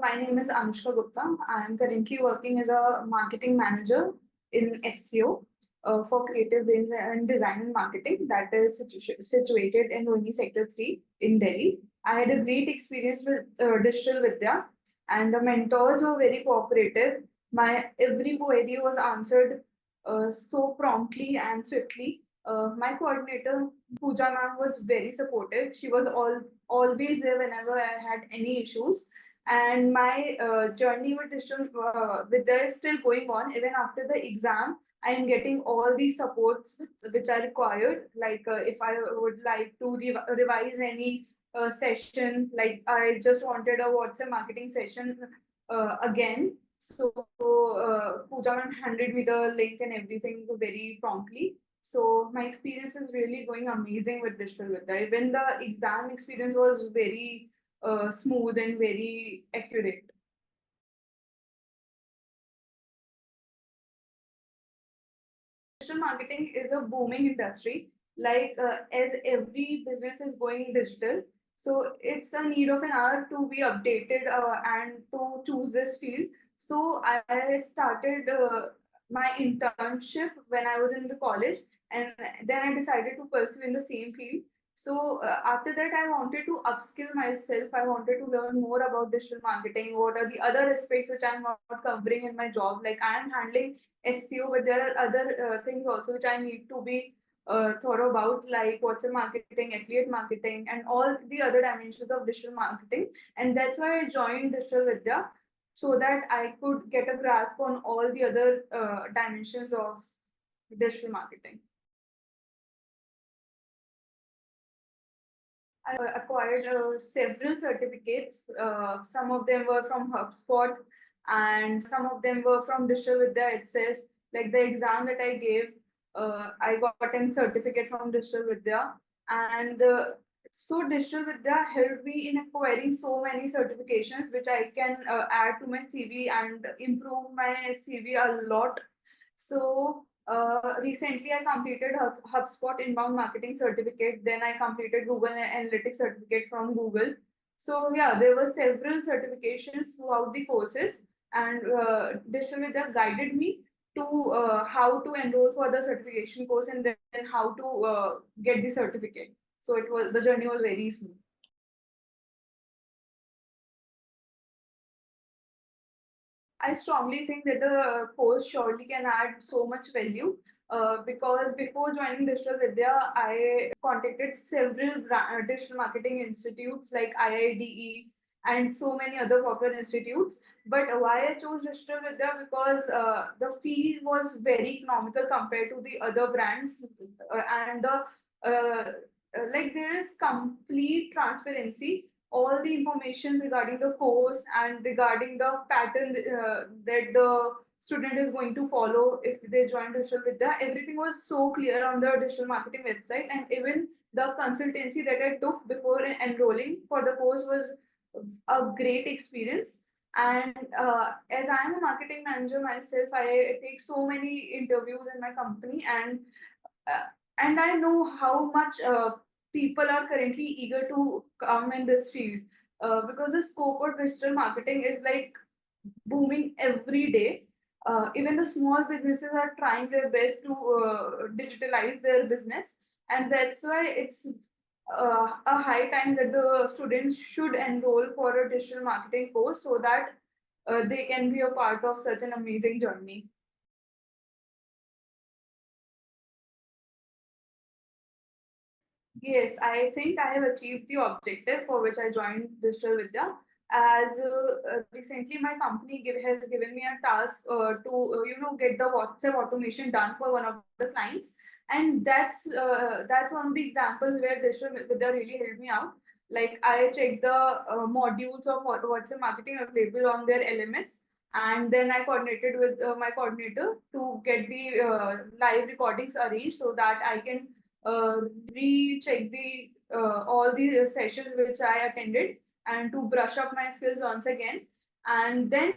So my name is Anushka Gupta. I am currently working as a marketing manager in SEO for creative brains and design and marketing that is situated in Rohini Sector 3 in Delhi. I had a great experience with Digital Vidya and the mentors were very cooperative. My every query was answered so promptly and swiftly. My coordinator Pooja ma'am was very supportive. She was always there whenever I had any issues, and my journey with digital Vidya is still going on. Even after the exam, I am getting all the supports which are required. Like if I would like to revise any session, like I just wanted a WhatsApp marketing session again. So Pooja ma'am handed me the link and everything very promptly. So my experience is really going amazing with Digital Vidya. Even the exam experience was very smooth and very accurate. Digital marketing is a booming industry. Like as every business is going digital, so it's a need of an hour to be updated and to choose this field. So I started my internship when I was in the college, and then I decided to pursue in the same field. So after that, I wanted to upskill myself. I wanted to learn more about digital marketing. What are the other aspects which I'm not covering in my job? Like I am handling SEO, but there are other things also which I need to be thorough about, like WhatsApp marketing, affiliate marketing, and all the other dimensions of digital marketing. And that's why I joined Digital Vidya, so that I could get a grasp on all the other dimensions of digital marketing. I acquired several certificates. Some of them were from HubSpot, and some of them were from Digital Vidya itself. Like the exam that I gave, I got a certificate from Digital Vidya, and so Digital Vidya helped me in acquiring so many certifications, which I can add to my CV and improve my CV a lot. So recently, I completed HubSpot inbound marketing certificate. Then I completed Google Analytics certificate from Google. So yeah, there were several certifications throughout the courses, and Digital Vidya guided me to how to enroll for the certification course and then how to get the certificate. So it was the journey was very smooth. I strongly think that the course surely can add so much value because before joining Digital Vidya, I contacted several digital marketing institutes like IIDE and so many other popular institutes. But why I chose Digital Vidya? Because the fee was very economical compared to the other brands, and like there is complete transparency, all the information regarding the course and regarding the pattern that the student is going to follow if they join Digital Vidya. Everything was so clear on the digital marketing website, and even the consultancy that I took before enrolling for the course was a great experience. And as I am a marketing manager myself, I take so many interviews in my company, uh, and I know how much people are currently eager to come in this field because the scope of digital marketing is like booming every day. Even the small businesses are trying their best to digitalize their business, and that's why it's a high time that the students should enroll for a digital marketing course so that they can be a part of such an amazing journey. Yes, I think I have achieved the objective for which I joined Digital Vidya. As recently, my company has given me a task to get the WhatsApp automation done for one of the clients, and that's one of the examples where Digital Vidya really helped me out. Like I checked the modules of WhatsApp marketing available on their LMS, and then I coordinated with my coordinator to get the live recordings arranged so that I can uh, recheck the all the sessions which I attended and to brush up my skills once again. And then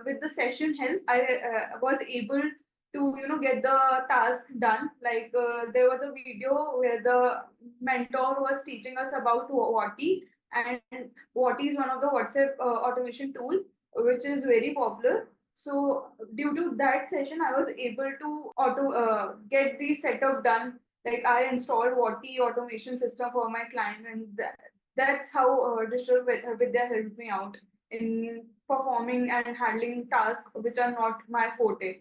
with the session help, I was able to get the task done. Like there was a video where the mentor was teaching us about WATI, and what is one of the WhatsApp automation tool, which is very popular. So due to that session, I was able to get the setup done. Like I installed Wati automation system for my client, and that's how Digital Vidya helped me out in performing and handling tasks which are not my forte.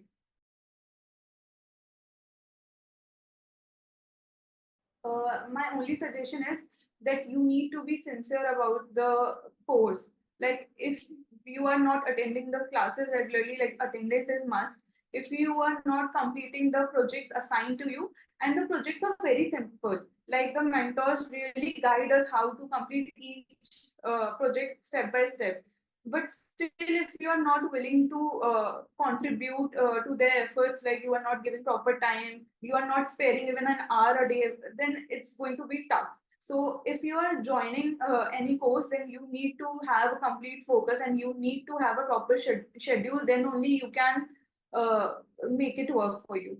My only suggestion is that you need to be sincere about the course. Like if you are not attending the classes regularly, like attendance is must. If you are not completing the projects assigned to you, and the projects are very simple, like the mentors really guide us how to complete each project step by step. But still, if you are not willing to contribute to their efforts, like you are not giving proper time, you are not sparing even an hour a day, then it's going to be tough. So if you are joining any course, then you need to have a complete focus and you need to have a proper schedule. Then only you can uh, make it work for you.